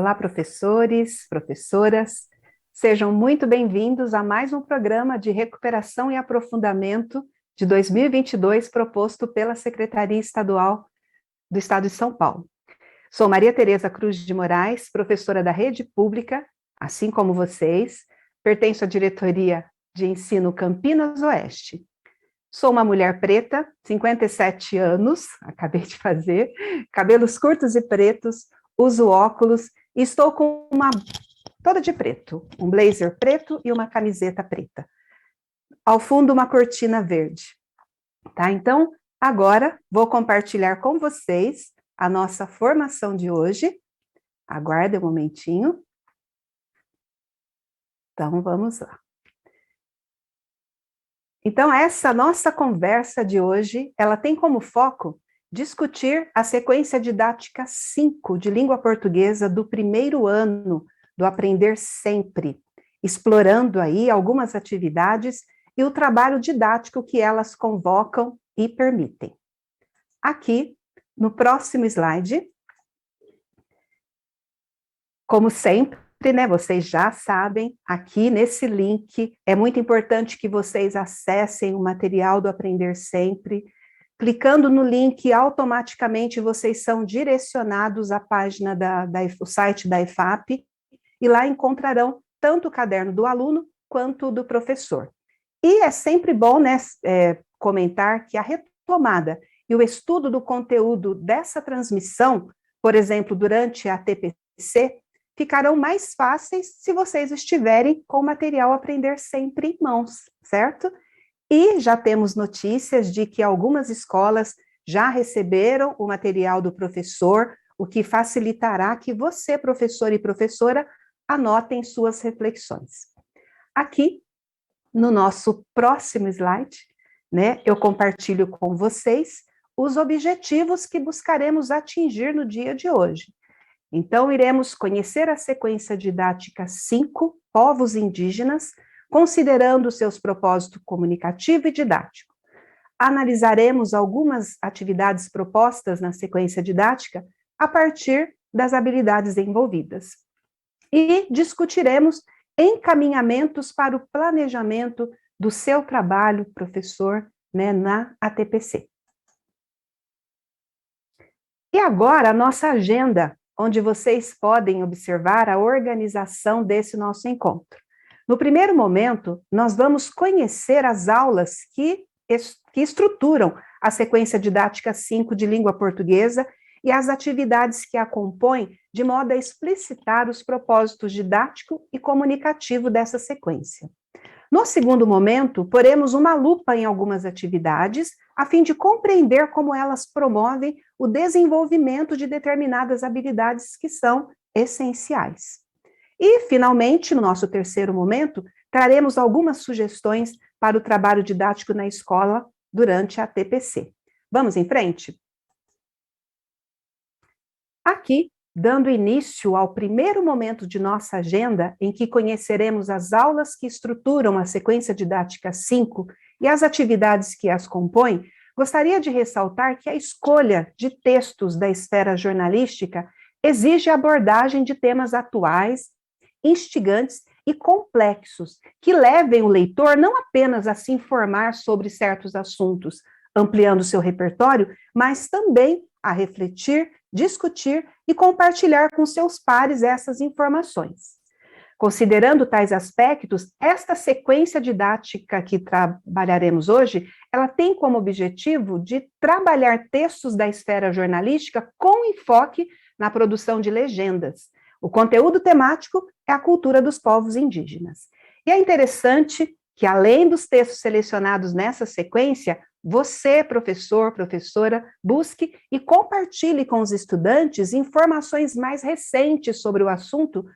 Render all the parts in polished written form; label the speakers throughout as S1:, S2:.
S1: Olá, professores, professoras, sejam muito bem-vindos a mais um programa de recuperação e aprofundamento de 2022 proposto pela Secretaria Estadual do Estado de São Paulo. Sou Maria Tereza Cruz de Moraes, professora da Rede Pública, assim como vocês, pertenço à diretoria de ensino Campinas Oeste. Sou uma mulher preta, 57 anos, acabei de fazer, cabelos curtos e pretos, uso óculos e estou com toda de preto, um blazer preto e uma camiseta preta. Ao fundo, uma cortina verde. Tá? Então, agora vou compartilhar com vocês a nossa formação de hoje. Aguardem um momentinho. Então, vamos lá. Então, essa nossa conversa de hoje, ela tem como foco discutir a sequência didática 5 de língua portuguesa do primeiro ano do Aprender Sempre, explorando aí algumas atividades e o trabalho didático que elas convocam e permitem. Aqui, no próximo slide, como sempre, né, vocês já sabem, aqui nesse link, é muito importante que vocês acessem o material do Aprender Sempre. Clicando no link, automaticamente vocês são direcionados à página do site da EFAP, e lá encontrarão tanto o caderno do aluno quanto do professor. E é sempre bom, né, comentar que a retomada e o estudo do conteúdo dessa transmissão, por exemplo, durante a TPC, ficarão mais fáceis se vocês estiverem com o material Aprender Sempre em mãos, certo? E já temos notícias de que algumas escolas já receberam o material do professor, o que facilitará que você, professor e professora, anotem suas reflexões. Aqui, no nosso próximo slide, né, eu compartilho com vocês os objetivos que buscaremos atingir no dia de hoje. Então, iremos conhecer a sequência didática 5, povos indígenas, considerando seus propósitos comunicativo e didático. Analisaremos algumas atividades propostas na sequência didática a partir das habilidades envolvidas. E discutiremos encaminhamentos para o planejamento do seu trabalho, professor, né, na ATPC. E agora, a nossa agenda, onde vocês podem observar a organização desse nosso encontro. No primeiro momento, nós vamos conhecer as aulas que estruturam a sequência didática 5 de língua portuguesa e as atividades que a compõem, de modo a explicitar os propósitos didático e comunicativo dessa sequência. No segundo momento, poremos uma lupa em algumas atividades, a fim de compreender como elas promovem o desenvolvimento de determinadas habilidades que são essenciais. E, finalmente, no nosso terceiro momento, traremos algumas sugestões para o trabalho didático na escola durante a TPC. Vamos em frente? Aqui, dando início ao primeiro momento de nossa agenda, em que conheceremos as aulas que estruturam a sequência didática 5 e as atividades que as compõem, gostaria de ressaltar que a escolha de textos da esfera jornalística exige a abordagem de temas atuais, instigantes e complexos, que levem o leitor não apenas a se informar sobre certos assuntos, ampliando seu repertório, mas também a refletir, discutir e compartilhar com seus pares essas informações. Considerando tais aspectos, esta sequência didática que trabalharemos hoje, ela tem como objetivo de trabalhar textos da esfera jornalística com enfoque na produção de legendas. O conteúdo temático é a cultura dos povos indígenas. E é interessante que, além dos textos selecionados nessa sequência, você, professor, professora, busque e compartilhe com os estudantes informações mais recentes sobre o assunto,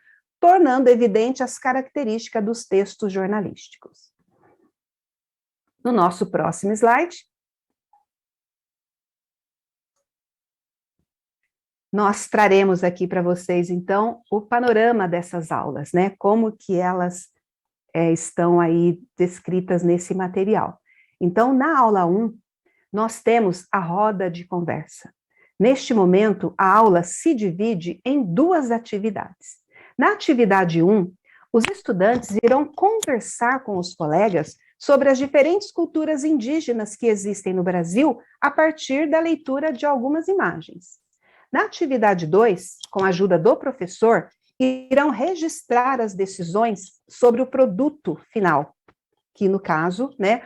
S1: tornando evidente as características dos textos jornalísticos. No nosso próximo slide, nós traremos aqui para vocês, então, o panorama dessas aulas, né? Como que elas estão aí descritas nesse material. Então, na aula 1, nós temos a roda de conversa. Neste momento, a aula se divide em duas atividades. Na atividade 1, os estudantes irão conversar com os colegas sobre as diferentes culturas indígenas que existem no Brasil a partir da leitura de algumas imagens. Na atividade 2, com a ajuda do professor, irão registrar as decisões sobre o produto final, que no caso, né,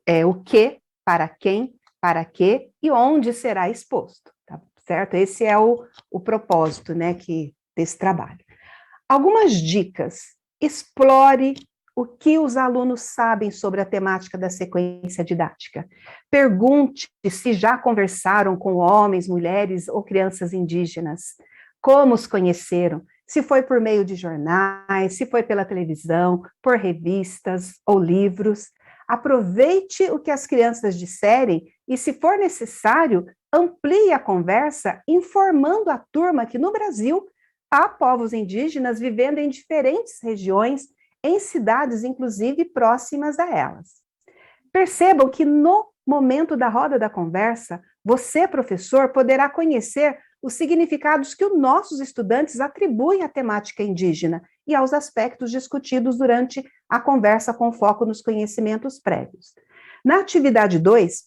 S1: é o que, para quem, para quê e onde será exposto, tá certo? Esse é o propósito, né, desse trabalho. Algumas dicas. Explore o que os alunos sabem sobre a temática da sequência didática. Pergunte se já conversaram com homens, mulheres ou crianças indígenas, como os conheceram, se foi por meio de jornais, se foi pela televisão, por revistas ou livros. Aproveite o que as crianças disserem e, se for necessário, amplie a conversa informando a turma que no Brasil há povos indígenas vivendo em diferentes regiões, em cidades, inclusive, próximas a elas. Percebam que no momento da roda da conversa, você, professor, poderá conhecer os significados que os nossos estudantes atribuem à temática indígena e aos aspectos discutidos durante a conversa com foco nos conhecimentos prévios. Na atividade 2,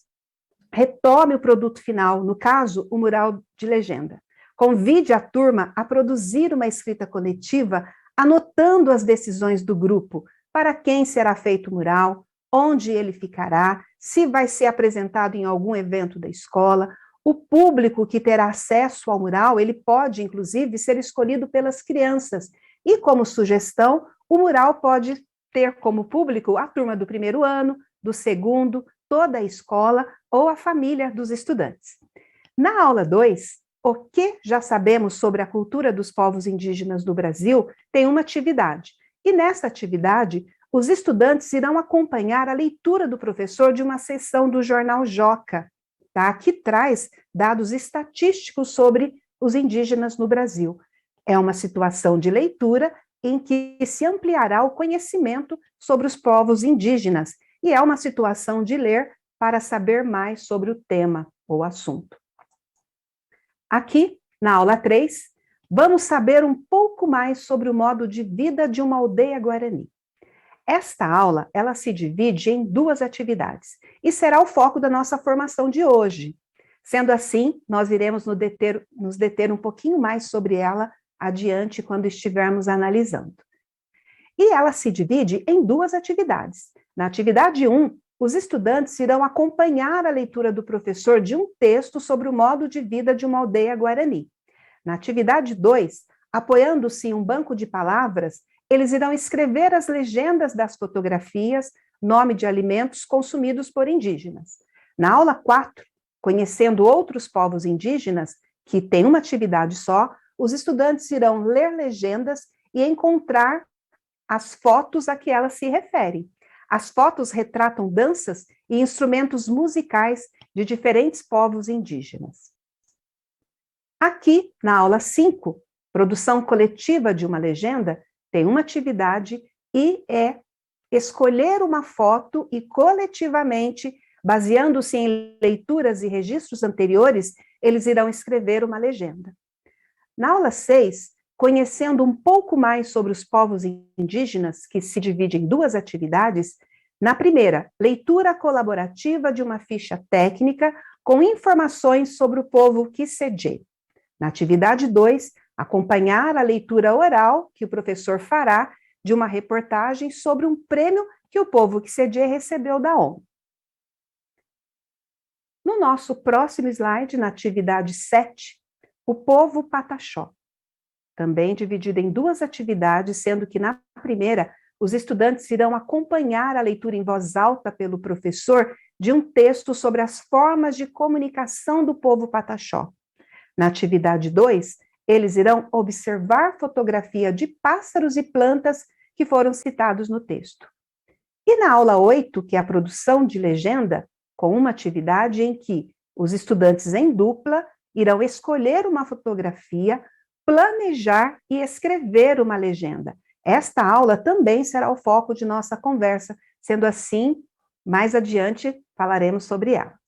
S1: retome o produto final, no caso, o mural de legenda. Convide a turma a produzir uma escrita coletiva, anotando as decisões do grupo, para quem será feito o mural, onde ele ficará, se vai ser apresentado em algum evento da escola. O público que terá acesso ao mural, ele pode, inclusive, ser escolhido pelas crianças. E, como sugestão, o mural pode ter como público a turma do primeiro ano, do segundo, toda a escola ou a família dos estudantes. Na aula 2, o que já sabemos sobre a cultura dos povos indígenas do Brasil tem uma atividade. E nessa atividade, os estudantes irão acompanhar a leitura do professor de uma seção do jornal Joca, tá? Que traz dados estatísticos sobre os indígenas no Brasil. É uma situação de leitura em que se ampliará o conhecimento sobre os povos indígenas, e é uma situação de ler para saber mais sobre o tema ou assunto. Aqui, na aula 3, vamos saber um pouco mais sobre o modo de vida de uma aldeia guarani. Esta aula, ela se divide em duas atividades e será o foco da nossa formação de hoje. Sendo assim, nós iremos nos deter um pouquinho mais sobre ela adiante quando estivermos analisando. E ela se divide em duas atividades. Na atividade 1, os estudantes irão acompanhar a leitura do professor de um texto sobre o modo de vida de uma aldeia guarani. Na atividade 2, apoiando-se em um banco de palavras, eles irão escrever as legendas das fotografias, nome de alimentos consumidos por indígenas. Na aula 4, conhecendo outros povos indígenas, que tem uma atividade só, os estudantes irão ler legendas e encontrar as fotos a que elas se referem. As fotos retratam danças e instrumentos musicais de diferentes povos indígenas. Aqui, na aula 5, produção coletiva de uma legenda, tem uma atividade e é escolher uma foto e coletivamente, baseando-se em leituras e registros anteriores, eles irão escrever uma legenda. Na aula 6, conhecendo um pouco mais sobre os povos indígenas, que se divide em duas atividades, na primeira, leitura colaborativa de uma ficha técnica com informações sobre o povo Kisedjé. Na atividade 2, acompanhar a leitura oral que o professor fará de uma reportagem sobre um prêmio que o povo Kisedjé recebeu da ONU. No nosso próximo slide, na atividade 7, o povo Pataxó, também dividido em duas atividades, sendo que na primeira, os estudantes irão acompanhar a leitura em voz alta pelo professor de um texto sobre as formas de comunicação do povo Pataxó. Na atividade 2, eles irão observar fotografia de pássaros e plantas que foram citados no texto. E na aula 8, que é a produção de legenda, com uma atividade em que os estudantes em dupla irão escolher uma fotografia, planejar e escrever uma legenda. Esta aula também será o foco de nossa conversa, sendo assim, mais adiante falaremos sobre ela.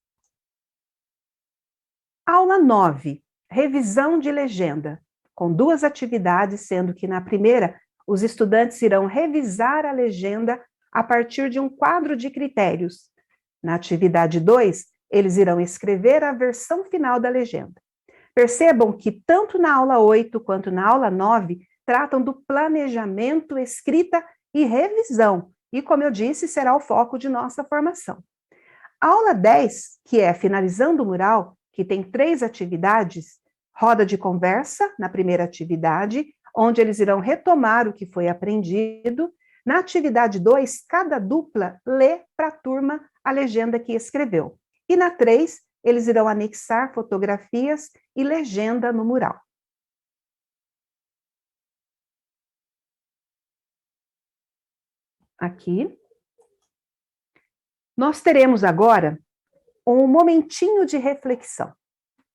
S1: Aula 9, revisão de legenda, com 2 atividades, sendo que na primeira, os estudantes irão revisar a legenda a partir de um quadro de critérios. Na atividade 2, eles irão escrever a versão final da legenda. Percebam que tanto na aula 8 quanto na aula 9 tratam do planejamento, escrita e revisão. E, como eu disse, será o foco de nossa formação. A aula 10, que é Finalizando o Mural, que tem 3 atividades, roda de conversa na primeira atividade, onde eles irão retomar o que foi aprendido. Na atividade 2, cada dupla lê para a turma a legenda que escreveu. E na 3, eles irão anexar fotografias e legenda no mural. Aqui. Nós teremos agora um momentinho de reflexão.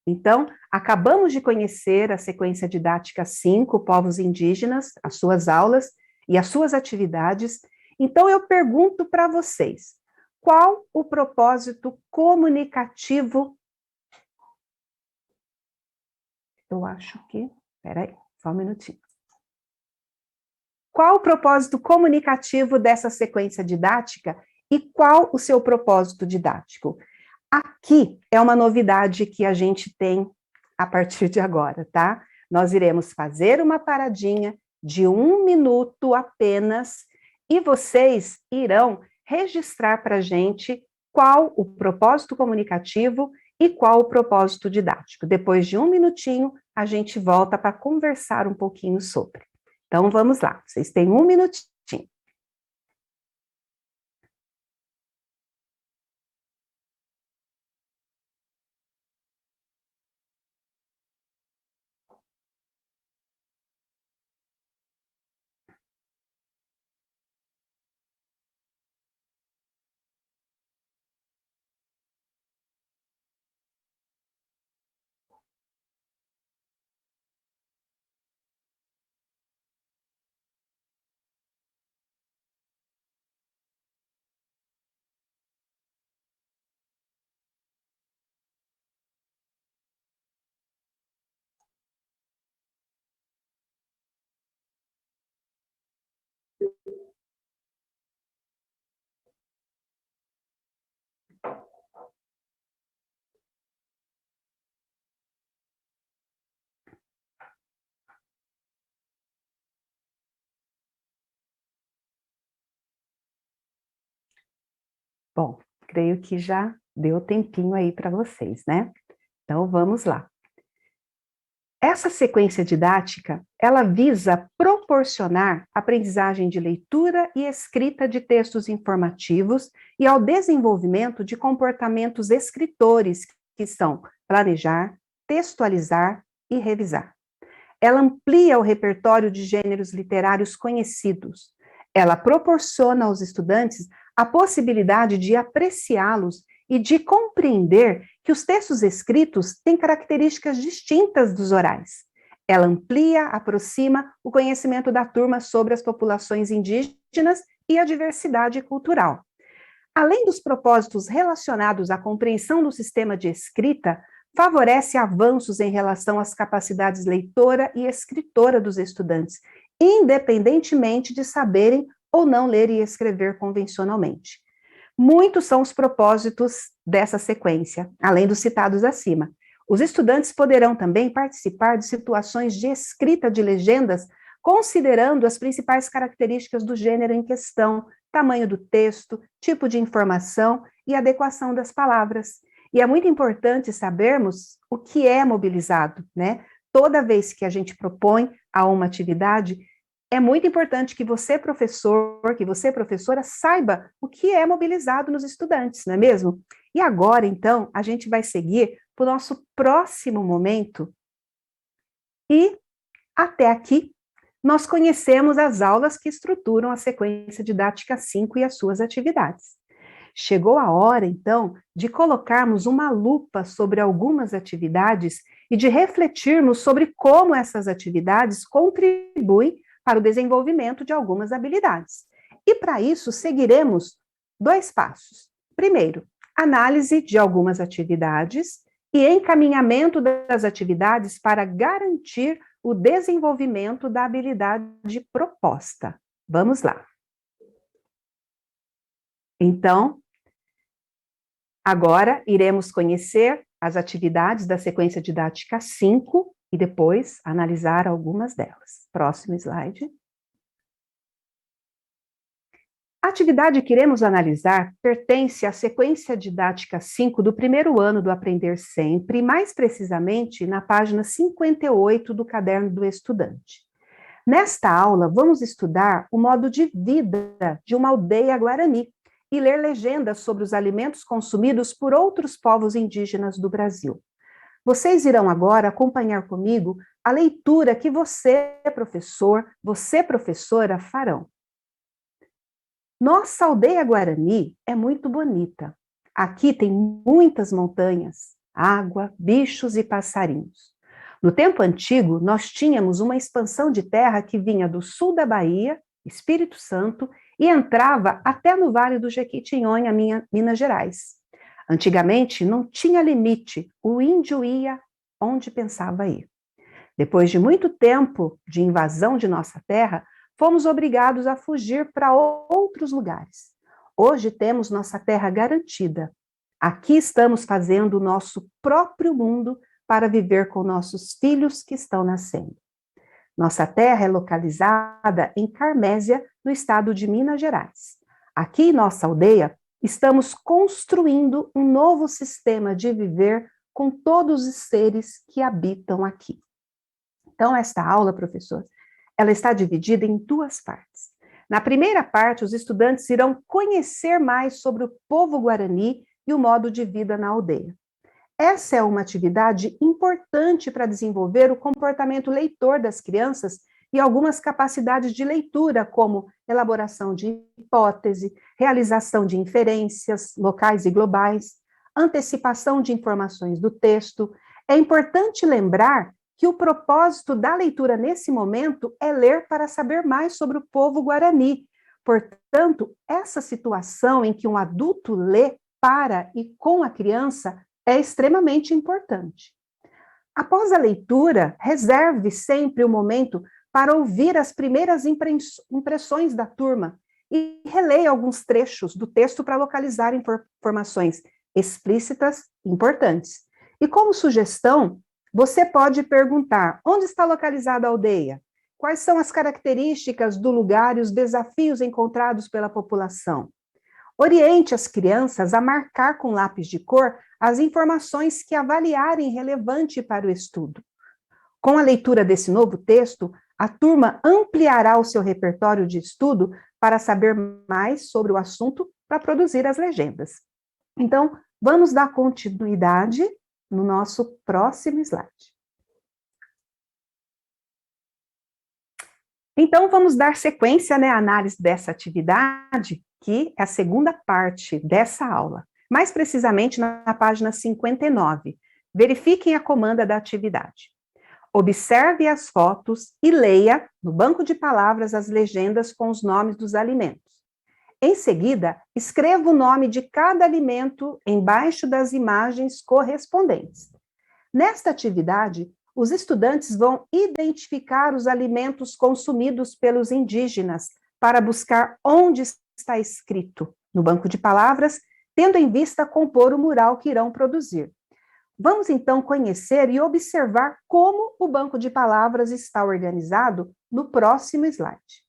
S1: Então, acabamos de conhecer a sequência didática 5, povos indígenas, as suas aulas e as suas atividades. Então, eu pergunto para vocês, qual o propósito comunicativo? Eu acho que... Espera aí, só um minutinho. Qual o propósito comunicativo dessa sequência didática e qual o seu propósito didático? Aqui é uma novidade que a gente tem a partir de agora, tá? Nós iremos fazer uma paradinha de 1 minuto apenas e vocês irão registrar para a gente qual o propósito comunicativo e qual o propósito didático. Depois de 1 minutinho, a gente volta para conversar um pouquinho sobre. Então, vamos lá. Vocês têm 1 minutinho. Bom, creio que já deu tempinho aí para vocês, né? Então, vamos lá. Essa sequência didática, ela visa proporcionar aprendizagem de leitura e escrita de textos informativos e ao desenvolvimento de comportamentos escritores, que são planejar, textualizar e revisar. Ela amplia o repertório de gêneros literários conhecidos. Ela proporciona aos estudantes a possibilidade de apreciá-los e de compreender que os textos escritos têm características distintas dos orais. Ela amplia, aproxima o conhecimento da turma sobre as populações indígenas e a diversidade cultural. Além dos propósitos relacionados à compreensão do sistema de escrita, favorece avanços em relação às capacidades leitora e escritora dos estudantes, independentemente de saberem ou não ler e escrever convencionalmente. Muitos são os propósitos dessa sequência, além dos citados acima. Os estudantes poderão também participar de situações de escrita de legendas, considerando as principais características do gênero em questão, tamanho do texto, tipo de informação e adequação das palavras. E é muito importante sabermos o que é mobilizado, né? Toda vez que a gente propõe a uma atividade, é muito importante que você, professor, que você, professora, saiba o que é mobilizado nos estudantes, não é mesmo? E agora, então, a gente vai seguir para o nosso próximo momento. E, até aqui, nós conhecemos as aulas que estruturam a sequência didática 5 e as suas atividades. Chegou a hora, então, de colocarmos uma lupa sobre algumas atividades e de refletirmos sobre como essas atividades contribuem para o desenvolvimento de algumas habilidades. E para isso, seguiremos 2 passos. Primeiro, análise de algumas atividades e encaminhamento das atividades para garantir o desenvolvimento da habilidade proposta. Vamos lá. Então, agora iremos conhecer as atividades da sequência didática 5 e depois analisar algumas delas. Próximo slide. A atividade que iremos analisar pertence à sequência didática 5 do primeiro ano do Aprender Sempre, mais precisamente na página 58 do Caderno do Estudante. Nesta aula, vamos estudar o modo de vida de uma aldeia guarani e ler legendas sobre os alimentos consumidos por outros povos indígenas do Brasil. Vocês irão agora acompanhar comigo a leitura que você, professor, você, professora, farão. Nossa aldeia Guarani é muito bonita. Aqui tem muitas montanhas, água, bichos e passarinhos. No tempo antigo, nós tínhamos uma expansão de terra que vinha do sul da Bahia, Espírito Santo, e entrava até no Vale do Jequitinhonha, Minas Gerais. Antigamente, não tinha limite, o índio ia onde pensava ir. Depois de muito tempo de invasão de nossa terra, fomos obrigados a fugir para outros lugares. Hoje temos nossa terra garantida. Aqui estamos fazendo o nosso próprio mundo para viver com nossos filhos que estão nascendo. Nossa terra é localizada em Carmésia, no estado de Minas Gerais. Aqui em nossa aldeia, estamos construindo um novo sistema de viver com todos os seres que habitam aqui. Então, esta aula, professor, ela está dividida em duas partes. Na primeira parte, os estudantes irão conhecer mais sobre o povo guarani e o modo de vida na aldeia. Essa é uma atividade importante para desenvolver o comportamento leitor das crianças e algumas capacidades de leitura, como elaboração de hipótese, realização de inferências locais e globais, antecipação de informações do texto. É importante lembrar que o propósito da leitura nesse momento é ler para saber mais sobre o povo guarani. Portanto, essa situação em que um adulto lê para e com a criança é extremamente importante. Após a leitura, reserve sempre o momento para ouvir as primeiras impressões da turma e releia alguns trechos do texto para localizar informações explícitas importantes. E como sugestão, você pode perguntar: onde está localizada a aldeia? Quais são as características do lugar e os desafios encontrados pela população? Oriente as crianças a marcar com lápis de cor as informações que avaliarem relevante para o estudo. Com a leitura desse novo texto, a turma ampliará o seu repertório de estudo para saber mais sobre o assunto para produzir as legendas. Então, vamos dar continuidade no nosso próximo slide. Então, vamos dar sequência, à análise dessa atividade, que é a segunda parte dessa aula, mais precisamente na página 59. Verifiquem a comanda da atividade. Observe as fotos e leia, no banco de palavras, as legendas com os nomes dos alimentos. Em seguida, escreva o nome de cada alimento embaixo das imagens correspondentes. Nesta atividade, os estudantes vão identificar os alimentos consumidos pelos indígenas para buscar onde está escrito no banco de palavras, tendo em vista compor o mural que irão produzir. Vamos então conhecer e observar como o banco de palavras está organizado no próximo slide.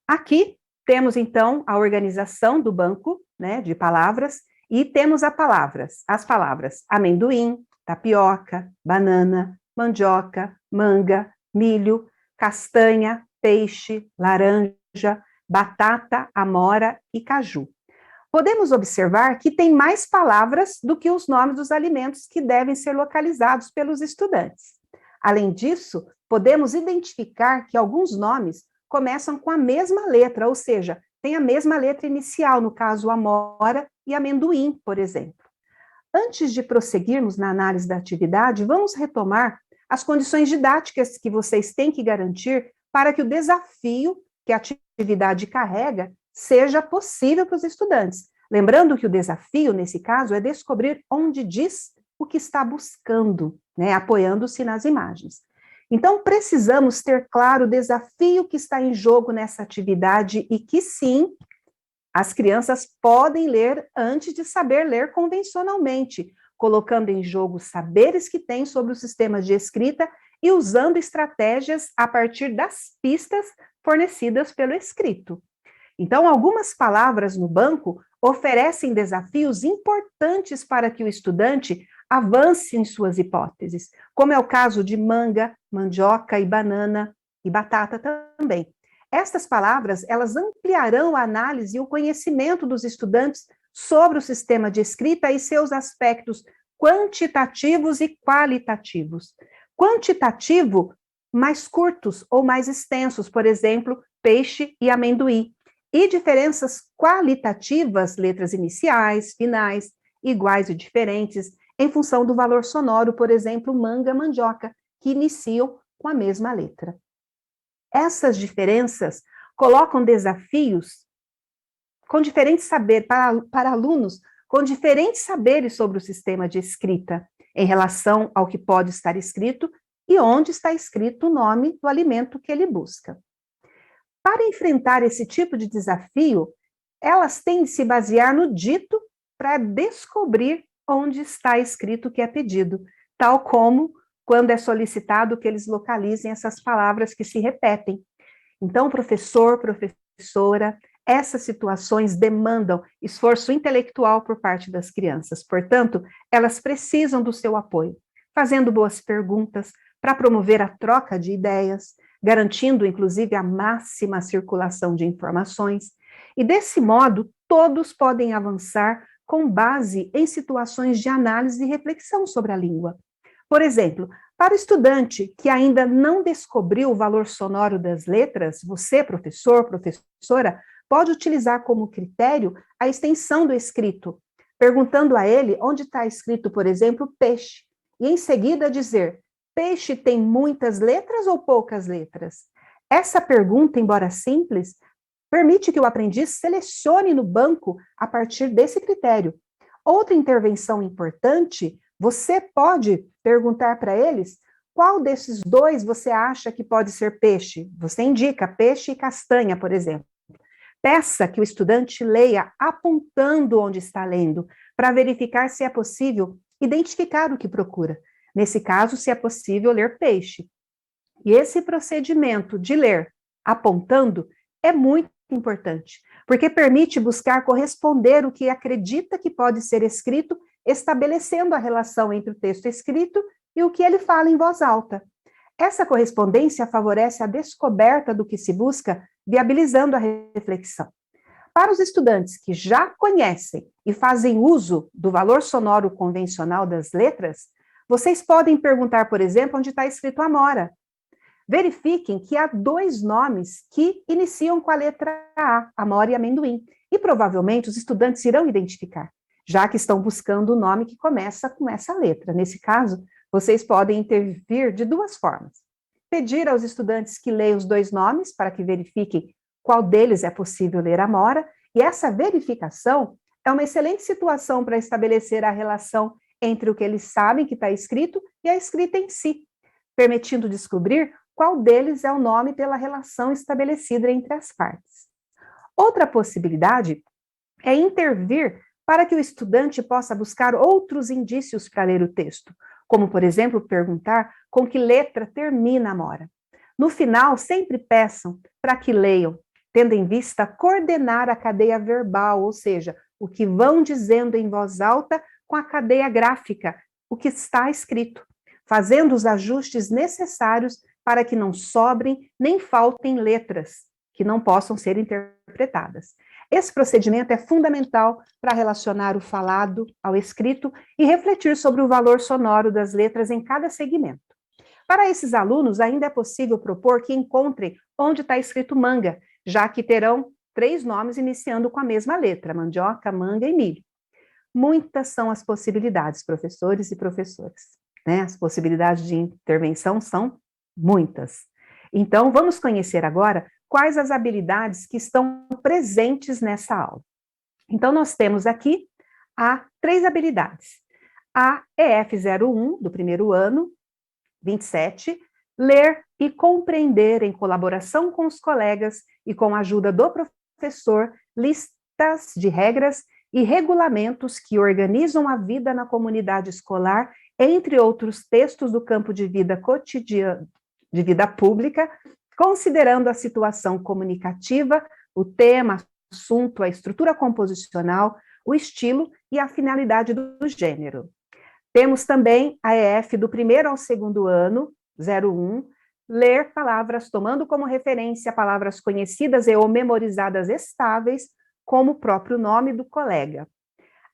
S1: Aqui temos então a organização do banco, de palavras, e temos as palavras amendoim, tapioca, banana, mandioca, manga, milho, castanha, peixe, laranja, batata, amora e caju. Podemos observar que tem mais palavras do que os nomes dos alimentos que devem ser localizados pelos estudantes. Além disso, podemos identificar que alguns nomes começam com a mesma letra, ou seja, tem a mesma letra inicial, no caso amora e amendoim, por exemplo. Antes de prosseguirmos na análise da atividade, vamos retomar as condições didáticas que vocês têm que garantir para que o desafio que a atividade carrega seja possível para os estudantes. Lembrando que o desafio, nesse caso, é descobrir onde diz o que está buscando, né, apoiando-se nas imagens. Então, precisamos ter claro o desafio que está em jogo nessa atividade e que, sim, as crianças podem ler antes de saber ler convencionalmente, colocando em jogo os saberes que têm sobre o sistema de escrita e usando estratégias a partir das pistas fornecidas pelo escrito. Então, algumas palavras no banco oferecem desafios importantes para que o estudante avance em suas hipóteses, como é o caso de manga, mandioca e banana e batata também. Estas palavras, elas ampliarão a análise e o conhecimento dos estudantes sobre o sistema de escrita e seus aspectos quantitativos e qualitativos. Quantitativo, mais curtos ou mais extensos, por exemplo, peixe e amendoim. E diferenças qualitativas, letras iniciais, finais, iguais e diferentes, em função do valor sonoro, por exemplo, manga, mandioca, que iniciam com a mesma letra. Essas diferenças colocam desafios com diferentes saberes para alunos com diferentes saberes sobre o sistema de escrita, em relação ao que pode estar escrito e onde está escrito o nome do alimento que ele busca. Para enfrentar esse tipo de desafio, elas têm de se basear no dito para descobrir onde está escrito o que é pedido, tal como quando é solicitado que eles localizem essas palavras que se repetem. Então, professor, professora, essas situações demandam esforço intelectual por parte das crianças, portanto, elas precisam do seu apoio, fazendo boas perguntas para promover a troca de ideias, garantindo, inclusive, a máxima circulação de informações, e desse modo, todos podem avançar com base em situações de análise e reflexão sobre a língua. Por exemplo, para o estudante que ainda não descobriu o valor sonoro das letras, você, professor, professora, pode utilizar como critério a extensão do escrito, perguntando a ele onde está escrito, por exemplo, peixe, e em seguida dizer: peixe tem muitas letras ou poucas letras? Essa pergunta, embora simples, permite que o aprendiz selecione no banco a partir desse critério. Outra intervenção importante, você pode perguntar para eles qual desses dois você acha que pode ser peixe. Você indica peixe e castanha, por exemplo. Peça que o estudante leia apontando onde está lendo, para verificar se é possível identificar o que procura. Nesse caso, se é possível ler peixe. E esse procedimento de ler apontando é muito importante, porque permite buscar corresponder o que acredita que pode ser escrito, estabelecendo a relação entre o texto escrito e o que ele fala em voz alta. Essa correspondência favorece a descoberta do que se busca, viabilizando a reflexão. Para os estudantes que já conhecem e fazem uso do valor sonoro convencional das letras, vocês podem perguntar, por exemplo, onde está escrito amora. Verifiquem que há dois nomes que iniciam com a letra A, amora e amendoim, e provavelmente os estudantes irão identificar, já que estão buscando o nome que começa com essa letra. Nesse caso, vocês podem intervir de duas formas. Pedir aos estudantes que leiam os dois nomes para que verifiquem qual deles é possível ler amora, e essa verificação é uma excelente situação para estabelecer a relação entre o que eles sabem que está escrito e a escrita em si, permitindo descobrir qual deles é o nome pela relação estabelecida entre as partes. Outra possibilidade é intervir para que o estudante possa buscar outros indícios para ler o texto, como, por exemplo, perguntar com que letra termina a amora. No final, sempre peçam para que leiam, tendo em vista coordenar a cadeia verbal, ou seja, o que vão dizendo em voz alta com a cadeia gráfica, o que está escrito, fazendo os ajustes necessários para que não sobrem nem faltem letras que não possam ser interpretadas. Esse procedimento é fundamental para relacionar o falado ao escrito e refletir sobre o valor sonoro das letras em cada segmento. Para esses alunos, ainda é possível propor que encontrem onde está escrito manga, já que terão 3 nomes iniciando com a mesma letra, mandioca, manga e milho. Muitas são as possibilidades, professores e professoras, né? As possibilidades de intervenção são muitas. Então, vamos conhecer agora quais as habilidades que estão presentes nessa aula. Então, nós temos aqui a 3 habilidades. A EF01, do primeiro ano, 27, ler e compreender em colaboração com os colegas e com a ajuda do professor listas de regras e regulamentos que organizam a vida na comunidade escolar, entre outros textos do campo de vida cotidiana, de vida pública, considerando a situação comunicativa, o tema, assunto, a estrutura composicional, o estilo e a finalidade do gênero. Temos também a EF do primeiro ao segundo ano, 01, ler palavras tomando como referência palavras conhecidas e ou memorizadas estáveis, como o próprio nome do colega.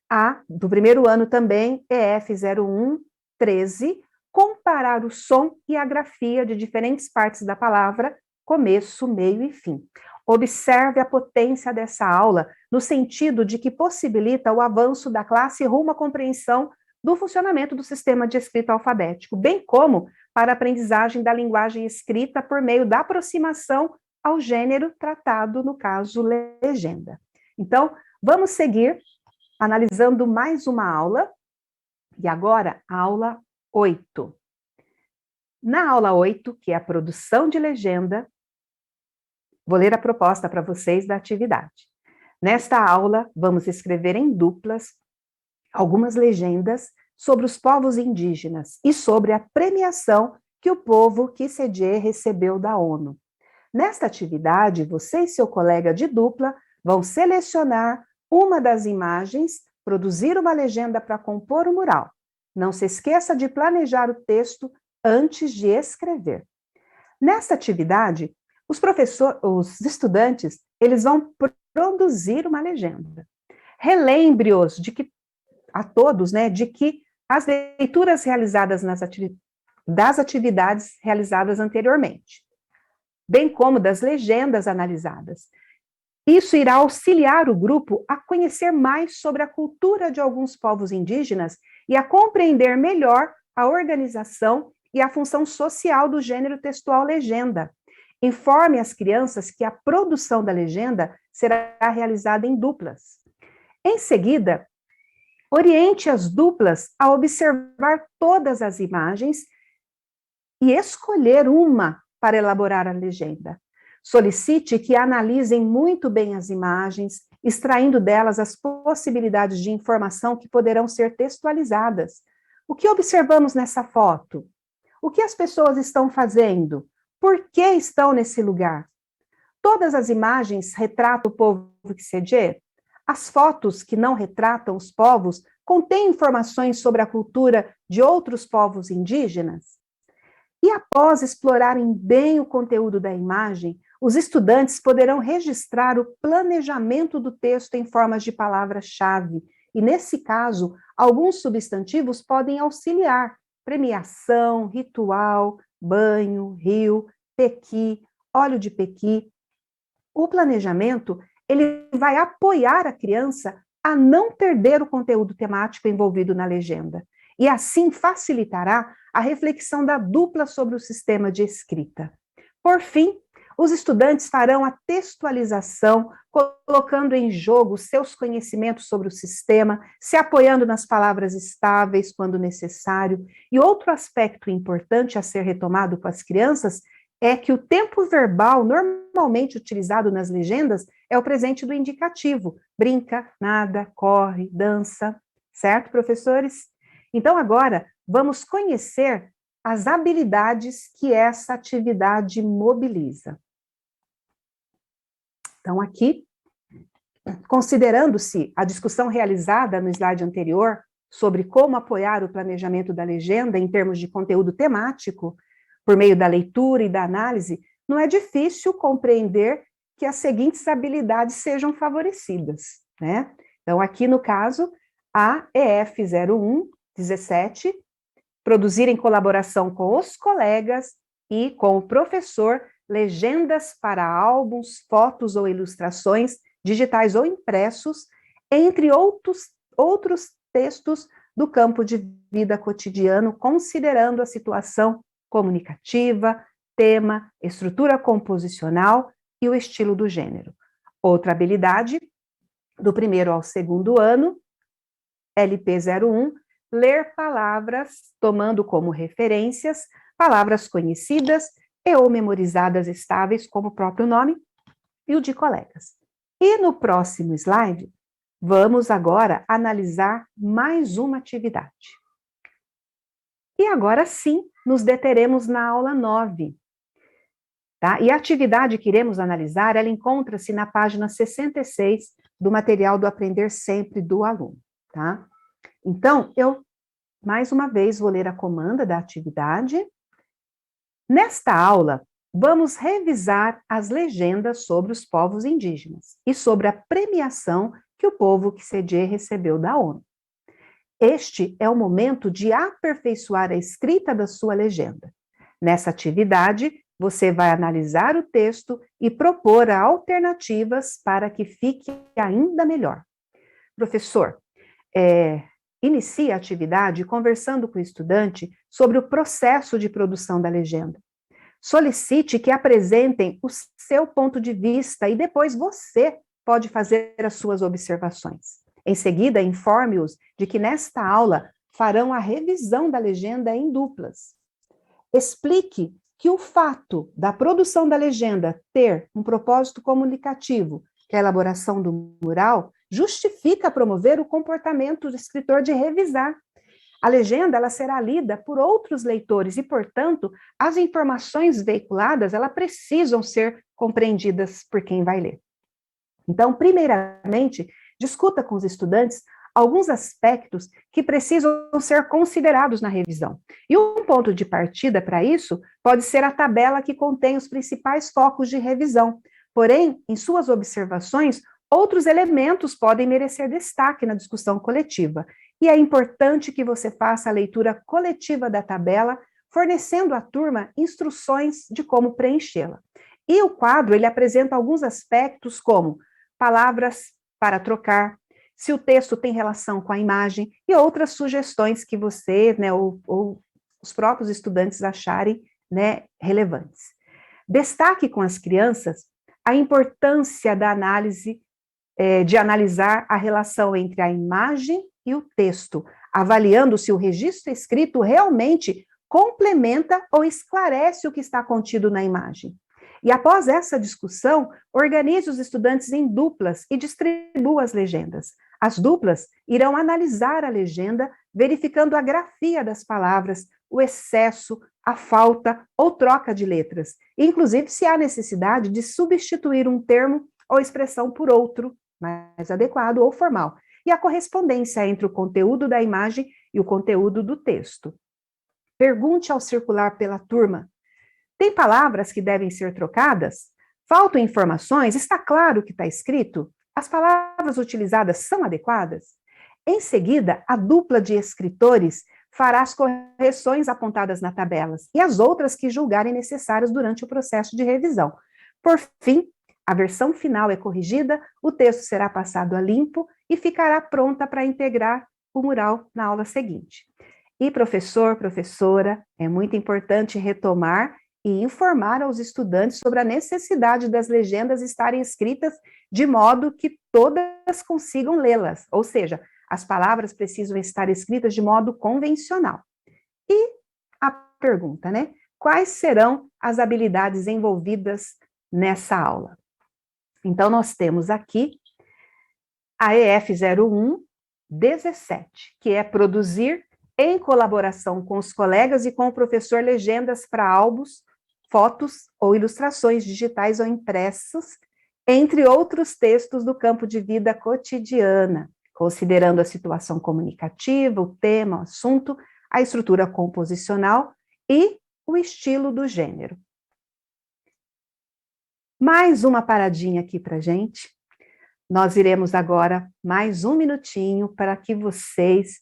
S1: A do primeiro ano também, EF 01, 13, comparar o som e a grafia de diferentes partes da palavra, começo, meio e fim. Observe a potência dessa aula, no sentido de que possibilita o avanço da classe rumo à compreensão do funcionamento do sistema de escrita alfabético, bem como para a aprendizagem da linguagem escrita por meio da aproximação ao gênero tratado, no caso, legenda. Então, vamos seguir analisando mais uma aula, e agora, a aula 8. Na aula 8, que é a produção de legenda, vou ler a proposta para vocês da atividade. Nesta aula, vamos escrever em duplas algumas legendas sobre os povos indígenas e sobre a premiação que o povo Kissedjê recebeu da ONU. Nesta atividade, você e seu colega de dupla vão selecionar uma das imagens, produzir uma legenda para compor o mural. Não se esqueça de planejar o texto antes de escrever. Nesta atividade, os estudantes, eles vão produzir uma legenda. Relembre-os a todos, de que as leituras realizadas das atividades realizadas anteriormente, bem como das legendas analisadas. Isso irá auxiliar o grupo a conhecer mais sobre a cultura de alguns povos indígenas e a compreender melhor a organização e a função social do gênero textual legenda. Informe as crianças que a produção da legenda será realizada em duplas. Em seguida, oriente as duplas a observar todas as imagens e escolher uma para elaborar a legenda. Solicite que analisem muito bem as imagens, extraindo delas as possibilidades de informação que poderão ser textualizadas. O que observamos nessa foto? O que as pessoas estão fazendo? Por que estão nesse lugar? Todas as imagens retratam o povo Kissedjê? As fotos que não retratam os povos contêm informações sobre a cultura de outros povos indígenas? E após explorarem bem o conteúdo da imagem, os estudantes poderão registrar o planejamento do texto em formas de palavras-chave, e nesse caso, alguns substantivos podem auxiliar: premiação, ritual, banho, rio, pequi, óleo de pequi. O planejamento, ele vai apoiar a criança a não perder o conteúdo temático envolvido na legenda, e assim facilitará a reflexão da dupla sobre o sistema de escrita. Por fim, os estudantes farão a textualização, colocando em jogo seus conhecimentos sobre o sistema, se apoiando nas palavras estáveis quando necessário. E outro aspecto importante a ser retomado com as crianças é que o tempo verbal normalmente utilizado nas legendas é o presente do indicativo: brinca, nada, corre, dança, certo, professores? Então, agora, vamos conhecer as habilidades que essa atividade mobiliza. Então, aqui, considerando-se a discussão realizada no slide anterior sobre como apoiar o planejamento da legenda em termos de conteúdo temático, por meio da leitura e da análise, não é difícil compreender que as seguintes habilidades sejam favorecidas, né? Então, aqui no caso, a EF01, 17, produzir em colaboração com os colegas e com o professor legendas para álbuns, fotos ou ilustrações, digitais ou impressos, entre outros textos do campo de vida cotidiano, considerando a situação comunicativa, tema, estrutura composicional e o estilo do gênero. Outra habilidade, do primeiro ao segundo ano, LP01, ler palavras tomando como referências palavras conhecidas e ou memorizadas estáveis, como o próprio nome e o de colegas. E no próximo slide, vamos agora analisar mais uma atividade. E agora sim, nos deteremos na aula 9. Tá? E a atividade que iremos analisar, ela encontra-se na página 66 do material do Aprender Sempre do aluno. Tá? Então, eu, mais uma vez, vou ler a comanda da atividade. Nesta aula, vamos revisar as legendas sobre os povos indígenas e sobre a premiação que o povo Kizé recebeu da ONU. Este é o momento de aperfeiçoar a escrita da sua legenda. Nessa atividade, você vai analisar o texto e propor alternativas para que fique ainda melhor. Professor, inicie a atividade conversando com o estudante sobre o processo de produção da legenda. Solicite que apresentem o seu ponto de vista e depois você pode fazer as suas observações. Em seguida, informe-os de que nesta aula farão a revisão da legenda em duplas. Explique que o fato da produção da legenda ter um propósito comunicativo, que é a elaboração do mural, justifica promover o comportamento do escritor de revisar. A legenda ela será lida por outros leitores e, portanto, as informações veiculadas elas precisam ser compreendidas por quem vai ler. Então, primeiramente, discuta com os estudantes alguns aspectos que precisam ser considerados na revisão. E um ponto de partida para isso pode ser a tabela que contém os principais focos de revisão. Porém, em suas observações, outros elementos podem merecer destaque na discussão coletiva. E é importante que você faça a leitura coletiva da tabela, fornecendo à turma instruções de como preenchê-la. E o quadro, ele apresenta alguns aspectos como palavras para trocar, se o texto tem relação com a imagem e outras sugestões que você, ou os próprios estudantes acharem, relevantes. Destaque com as crianças a importância da análise, de analisar a relação entre a imagem e o texto, avaliando se o registro escrito realmente complementa ou esclarece o que está contido na imagem. E após essa discussão, organize os estudantes em duplas e distribua as legendas. As duplas irão analisar a legenda, verificando a grafia das palavras, o excesso, a falta ou troca de letras, inclusive se há necessidade de substituir um termo ou expressão por outro, mais adequado ou formal, e a correspondência entre o conteúdo da imagem e o conteúdo do texto. Pergunte ao circular pela turma: tem palavras que devem ser trocadas? Faltam informações? Está claro o que está escrito? As palavras utilizadas são adequadas? Em seguida, a dupla de escritores fará as correções apontadas nas tabelas e as outras que julgarem necessárias durante o processo de revisão. Por fim, a versão final é corrigida, o texto será passado a limpo e ficará pronta para integrar o mural na aula seguinte. E professor, professora, é muito importante retomar e informar aos estudantes sobre a necessidade das legendas estarem escritas de modo que todas consigam lê-las, ou seja, as palavras precisam estar escritas de modo convencional. E a pergunta, quais serão as habilidades envolvidas nessa aula? Então, nós temos aqui a EF01-17, que é produzir, em colaboração com os colegas e com o professor, legendas para álbuns, fotos ou ilustrações digitais ou impressos, entre outros textos do campo de vida cotidiana, considerando a situação comunicativa, o tema, o assunto, a estrutura composicional e o estilo do gênero. Mais uma paradinha aqui para a gente. Nós iremos agora mais um minutinho para que vocês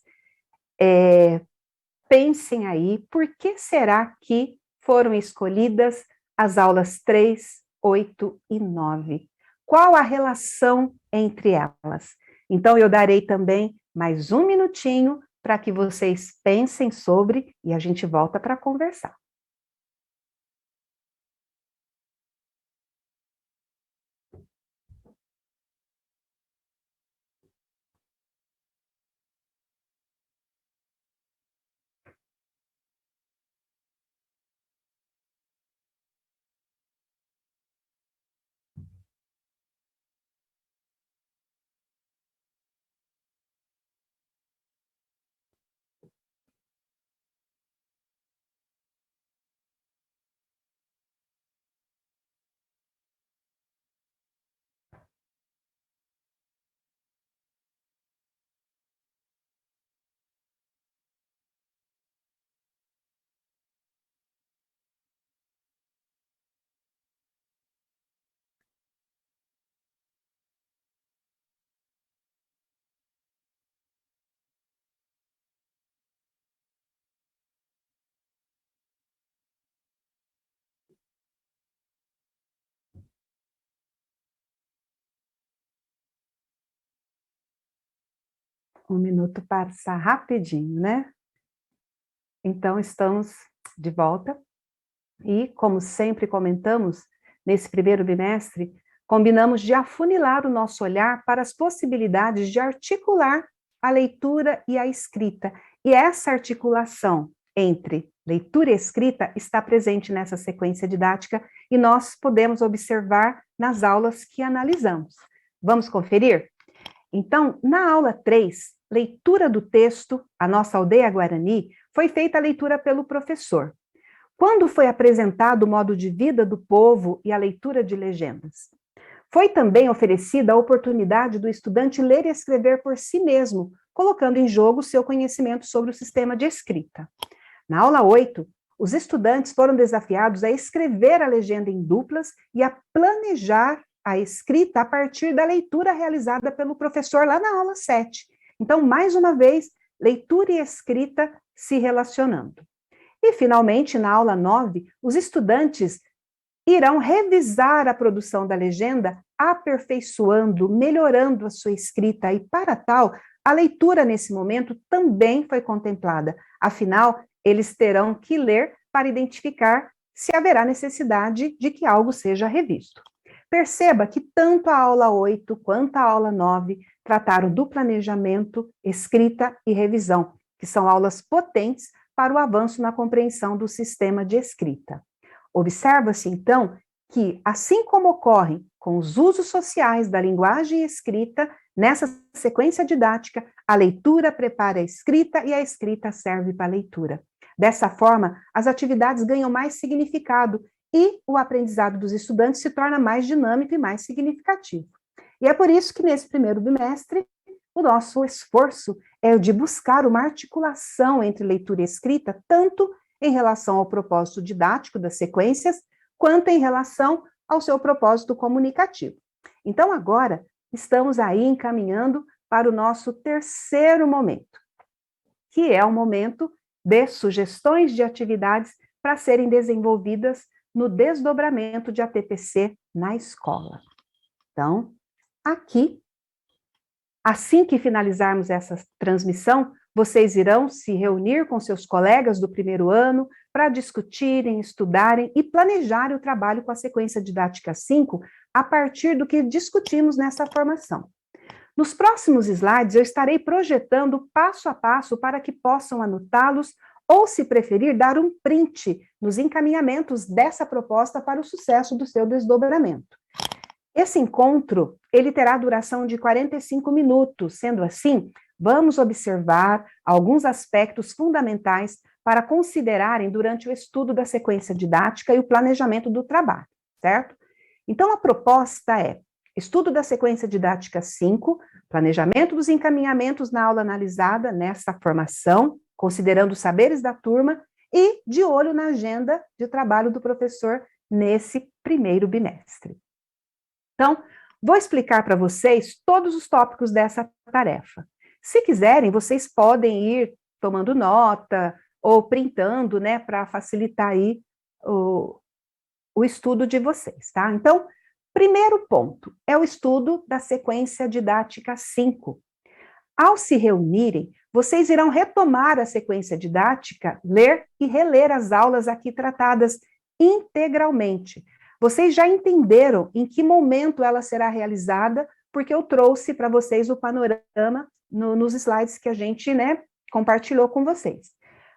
S1: pensem aí por que será que foram escolhidas as aulas 3, 8 e 9. Qual a relação entre elas? Então, eu darei também mais um minutinho para que vocês pensem sobre e a gente volta para conversar. Um minuto passa rapidinho, né? Então, estamos de volta. E, como sempre comentamos, nesse primeiro bimestre, combinamos de afunilar o nosso olhar para as possibilidades de articular a leitura e a escrita. E essa articulação entre leitura e escrita está presente nessa sequência didática e nós podemos observar nas aulas que analisamos. Vamos conferir? Então, na aula 3, leitura do texto, a nossa aldeia Guarani, foi feita a leitura pelo professor. Quando foi apresentado o modo de vida do povo e a leitura de legendas? Foi também oferecida a oportunidade do estudante ler e escrever por si mesmo, colocando em jogo seu conhecimento sobre o sistema de escrita. Na aula 8, os estudantes foram desafiados a escrever a legenda em duplas e a planejar a escrita a partir da leitura realizada pelo professor lá na aula 7. Então, mais uma vez, leitura e escrita se relacionando. E, finalmente, na aula 9, os estudantes irão revisar a produção da legenda, aperfeiçoando, melhorando a sua escrita, e, para tal, a leitura nesse momento também foi contemplada. Afinal, eles terão que ler para identificar se haverá necessidade de que algo seja revisto. Perceba que tanto a aula 8 quanto a aula 9 trataram do planejamento, escrita e revisão, que são aulas potentes para o avanço na compreensão do sistema de escrita. Observa-se, então, que, assim como ocorre com os usos sociais da linguagem escrita, nessa sequência didática, a leitura prepara a escrita e a escrita serve para a leitura. Dessa forma, as atividades ganham mais significado e o aprendizado dos estudantes se torna mais dinâmico e mais significativo. E é por isso que, nesse primeiro bimestre, o nosso esforço é o de buscar uma articulação entre leitura e escrita, tanto em relação ao propósito didático das sequências, quanto em relação ao seu propósito comunicativo. Então, agora, estamos aí encaminhando para o nosso terceiro momento, que é o momento de sugestões de atividades para serem desenvolvidas no desdobramento de ATPC na escola. Então, aqui, assim que finalizarmos essa transmissão, vocês irão se reunir com seus colegas do primeiro ano para discutirem, estudarem e planejarem o trabalho com a sequência didática 5 a partir do que discutimos nessa formação. Nos próximos slides, eu estarei projetando passo a passo para que possam anotá-los ou, se preferir, dar um print nos encaminhamentos dessa proposta para o sucesso do seu desdobramento. Esse encontro, ele terá duração de 45 minutos, sendo assim, vamos observar alguns aspectos fundamentais para considerarem durante o estudo da sequência didática e o planejamento do trabalho, certo? Então, a proposta é estudo da sequência didática 5, planejamento dos encaminhamentos na aula analisada nessa formação, considerando os saberes da turma e de olho na agenda de trabalho do professor nesse primeiro bimestre. Então, vou explicar para vocês todos os tópicos dessa tarefa. Se quiserem, vocês podem ir tomando nota ou printando, né, para facilitar aí o estudo de vocês, tá? Então, primeiro ponto é o estudo da sequência didática 5. Ao se reunirem, vocês irão retomar a sequência didática, ler e reler as aulas aqui tratadas integralmente. Vocês já entenderam em que momento ela será realizada, porque eu trouxe para vocês o panorama nos slides que a gente, né, compartilhou com vocês.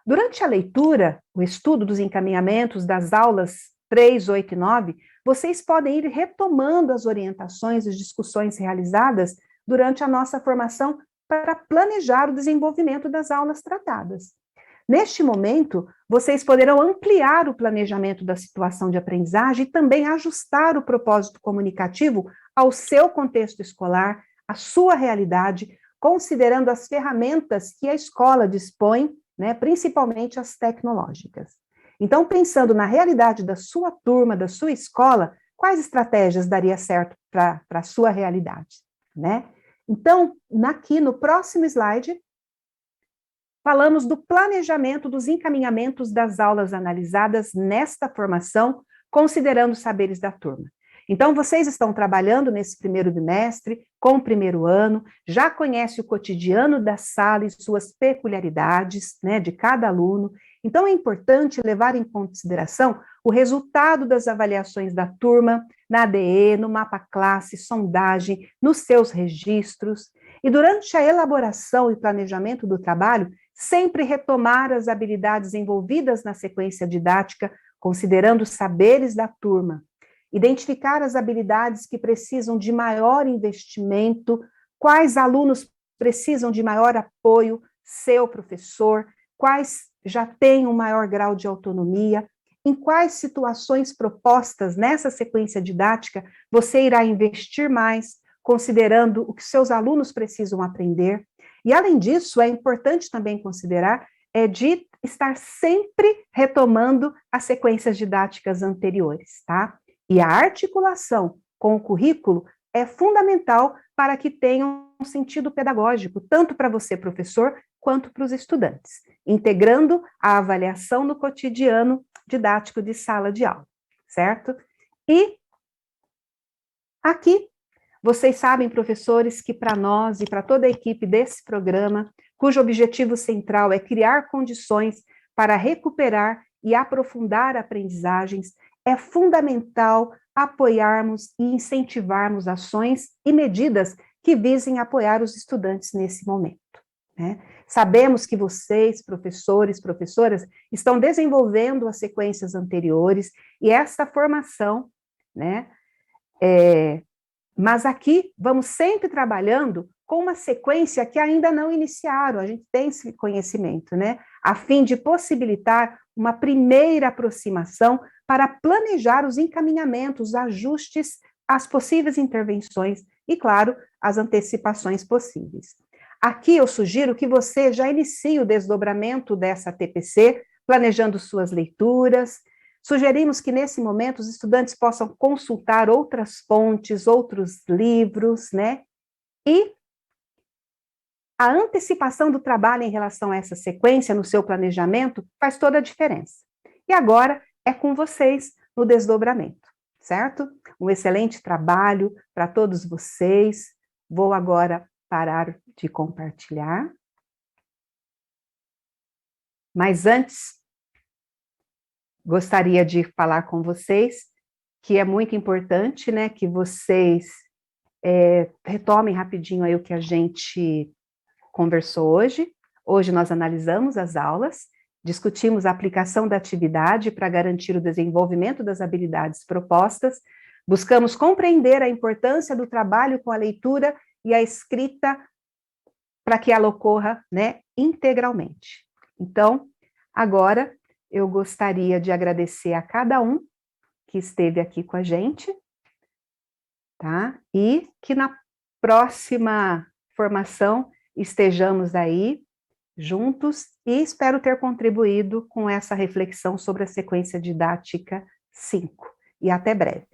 S1: Durante a leitura, o estudo dos encaminhamentos das aulas 3, 8 e 9, vocês podem ir retomando as orientações e discussões realizadas durante a nossa formação para planejar o desenvolvimento das aulas tratadas. Neste momento, vocês poderão ampliar o planejamento da situação de aprendizagem e também ajustar o propósito comunicativo ao seu contexto escolar, à sua realidade, considerando as ferramentas que a escola dispõe, né, principalmente as tecnológicas. Então, pensando na realidade da sua turma, da sua escola, quais estratégias daria certo para a sua realidade, né? Então, aqui no próximo slide, falamos do planejamento dos encaminhamentos das aulas analisadas nesta formação, considerando os saberes da turma. Então, vocês estão trabalhando nesse primeiro bimestre, com o primeiro ano, já conhece o cotidiano da sala e suas peculiaridades, né, de cada aluno. Então, é importante levar em consideração o resultado das avaliações da turma, na ADE, no mapa classe, sondagem, nos seus registros. E durante a elaboração e planejamento do trabalho, sempre retomar as habilidades envolvidas na sequência didática, considerando os saberes da turma. Identificar as habilidades que precisam de maior investimento, quais alunos precisam de maior apoio, seu professor, quais já têm um maior grau de autonomia, em quais situações propostas nessa sequência didática você irá investir mais, considerando o que seus alunos precisam aprender. E, além disso, é importante também considerar de estar sempre retomando as sequências didáticas anteriores, tá? E a articulação com o currículo é fundamental para que tenha um sentido pedagógico, tanto para você, professor, quanto para os estudantes, integrando a avaliação no cotidiano didático de sala de aula, certo? E aqui, vocês sabem, professores, que para nós e para toda a equipe desse programa, cujo objetivo central é criar condições para recuperar e aprofundar aprendizagens, é fundamental apoiarmos e incentivarmos ações e medidas que visem apoiar os estudantes nesse momento, né? Sabemos que vocês, professores, professoras, estão desenvolvendo as sequências anteriores e esta formação, né? Mas aqui vamos sempre trabalhando com uma sequência que ainda não iniciaram, a gente tem esse conhecimento, né? A fim de possibilitar uma primeira aproximação para planejar os encaminhamentos, os ajustes, as possíveis intervenções e, claro, as antecipações possíveis. Aqui eu sugiro que você já inicie o desdobramento dessa TPC, planejando suas leituras. Sugerimos que, nesse momento, os estudantes possam consultar outras fontes, outros livros, né? E a antecipação do trabalho em relação a essa sequência no seu planejamento faz toda a diferença. E agora é com vocês no desdobramento, certo? Um excelente trabalho para todos vocês. Vou agora parar de compartilhar. Mas antes, gostaria de falar com vocês que é muito importante, né, que vocês retomem rapidinho aí o que a gente conversou hoje. Hoje nós analisamos as aulas, discutimos a aplicação da atividade para garantir o desenvolvimento das habilidades propostas, buscamos compreender a importância do trabalho com a leitura e a escrita para que ela ocorra, né, integralmente. Então, agora eu gostaria de agradecer a cada um que esteve aqui com a gente, tá? E que na próxima formação estejamos aí juntos e espero ter contribuído com essa reflexão sobre a sequência didática 5. E até breve.